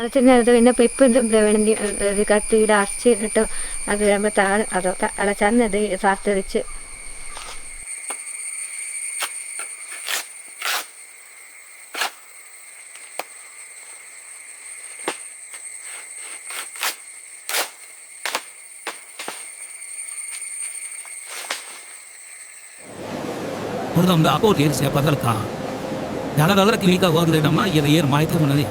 അത് പിന്നെ ഇപ്പം വേണമെങ്കിൽ ഇത് കത്തിയുടെ അരച്ചിട്ട് അത് നമ്മൾ അതോ അടച്ചാൽ Sartre Orang dah apa dia siapa terka. Jangan kalau kita orang dia nama ia mai tu mana ni.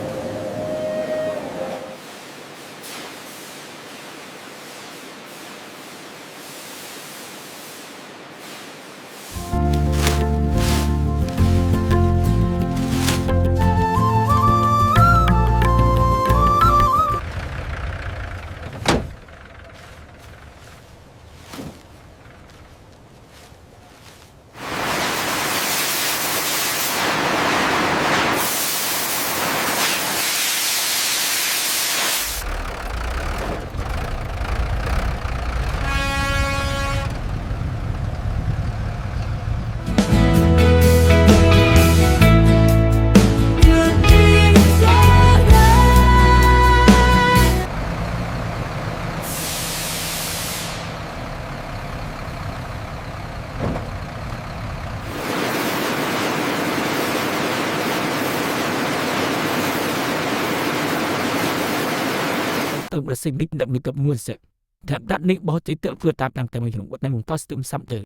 Bersih ni tidak mikap musik. Dan ni bahawa cerita pertama yang kami buat namun pas tu sampai.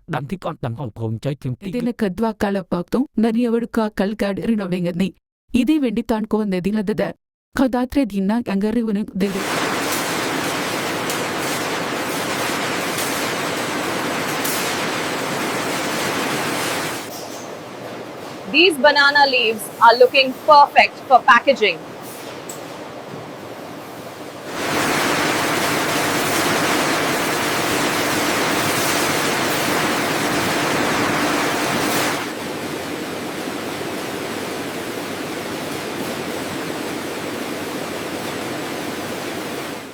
Dan ti kon tang hong kong cai tim ti. ಇದನ್ನ ಕದ್ವಾ ಕಾಲಪ್ಪಾಗ್ತು ನರಿಯವಡ್ಕ ಕಲ್ಗಾಡಿರಿ ನೋವೆಂಗದ್ನಿ ಇದೇ Wendy ತಾಣ್ಕೊ ಒಂದಿಲ್ಲದ ಕದಾತ್ರೆ ದಿನ ಗಂಗರಿ ಉನಗ್ದೇವೆ These banana leaves are looking perfect for packaging.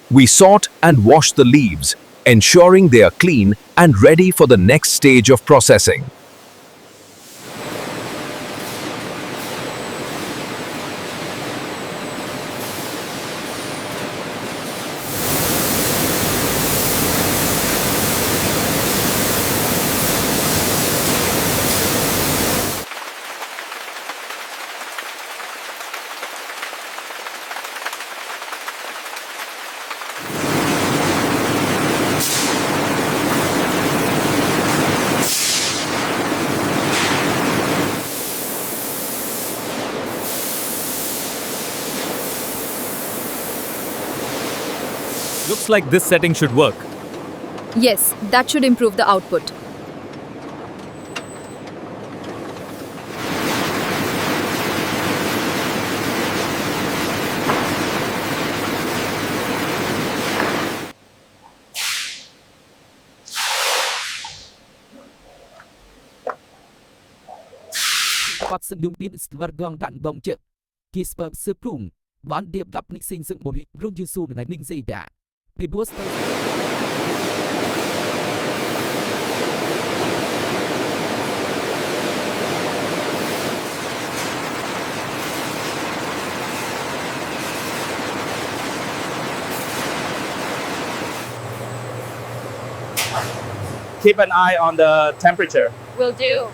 We sort and wash the leaves, ensuring they are clean and ready for the next stage of processing. Looks like this setting should work. Yes, that should improve the output. Pat sedung di wargang dan bong je. Kisper sepung. Wan dia dap ni sing sing bori rung ju su na ning sei da. Pe bos Keep an eye on the temperature. Will do.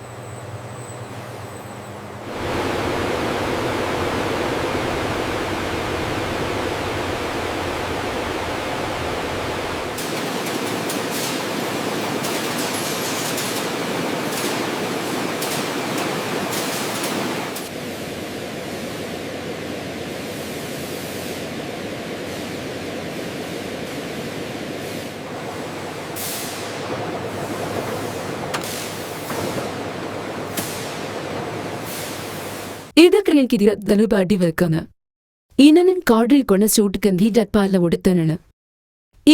ಇದಕ್ಕೆ ನಿಲ್ಕಿದಿರ ದಲುಬಾಡಿ ವೆಲ್ಕನ ಈನನಿನ್ ಕಾಡ್ರಿ ಕೊಣ suit Gandhi ಜಟ್ಪಾಲ ಉಡುತ್ತನಣ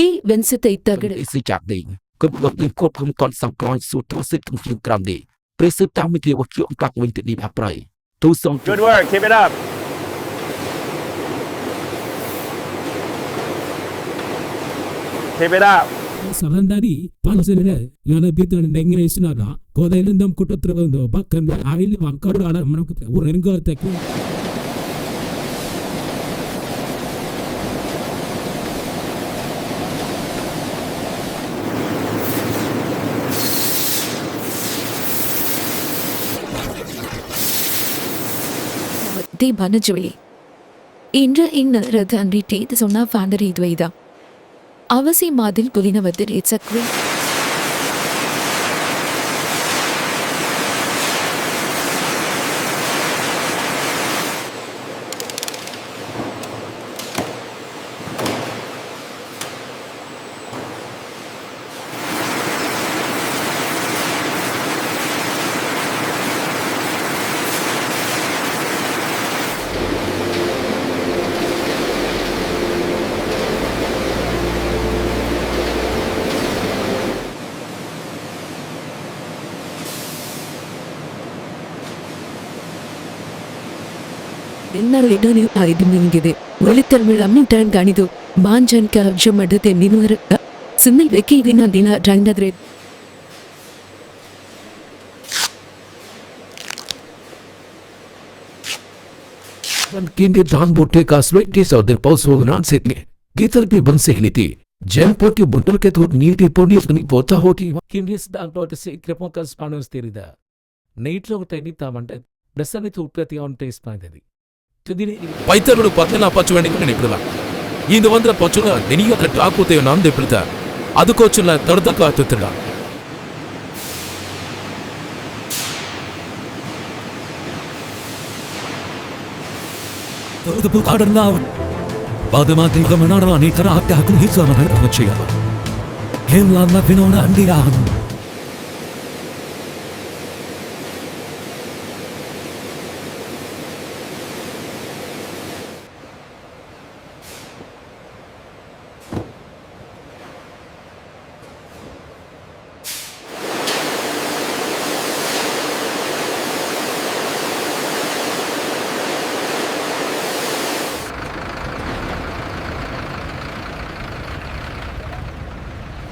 ಈ ವೆನ್ಸತೆ ಇತ್ತಗಡೆ isi chap ding. Kep ni kop kum kon sang koi su tu sit kum kilogram di. Presip tam mi dia waktu tak wing di aprai. Tu song Good work. Keep it up. Keep it up. Salandari pansere yana bitan dengre isinaga kodayindam kutotrando bakkan aili vankadu ala manku urenga tekku Di Banajuli. Indra in Radhan retained the Sona Fandari Dweda. Avasi Madil Kulina Vadir, it's a queen. Narrator Idimingide, Wilital Amitan Ganido, Banjan Kavjamada Ninur, Sinil Veki Dina Drandadre. Kinde Dan Bote का स्वेटिस और देर पाउस हो ना सेकले गीतर पे बन सेकली थी जैन पोटी बुंटल के तो नील की पोनी अपनी पोता होती किंडिस डांग टोट से क्रेपो का स्पानर्स तेरी दा नेटलो टैनी तामंटे दसनी तो उपकती ऑन टेस्ट पाएंगे ಪೈತರುಡು ಪತ್ತನ ಪಚ್ಚುವಣಿಗೆ ನೆನಪಿಡಲ್ಲ ಇಂದು ಒಂದರ ಪಚ್ಚುನ ನೆನಿಯತ್ರ ಟಾಕುತ್ತೇವೆ ನಾಂದೆ ಬಿಡ್ತ ಅದಕ್ಕೋಚುನ ತಡದಕ್ಕ ಆತುತ್ತಿಲ್ಲ ತಡದಪ್ಪು ಕಾಡನ್ನ ಬಾದಮಾತಿ ಗಮನಾಡನ ನೀತರ ಹಾಕಿ ಹಾಕು ಹಿಸ್ಸನ ಹಚ್ಚೆಯ ಹೇಮ್ಲಾನ್ನ ವಿನೋನ ಅಂದಿಯಾನು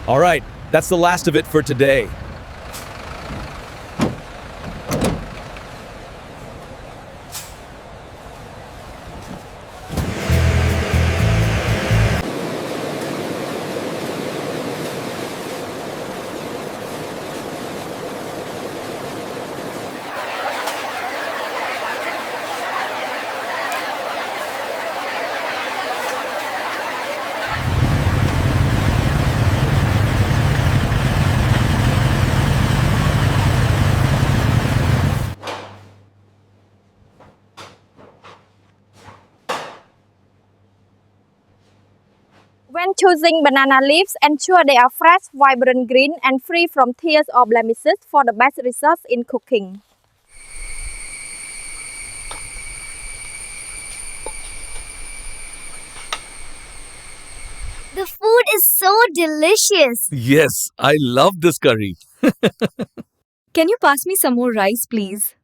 All right, that's the last of it for today. When choosing banana leaves, ensure they are fresh, vibrant green and free from tears or blemishes for the best results in cooking. The food is so delicious. Yes, I love this curry. Can you pass me some more rice, please?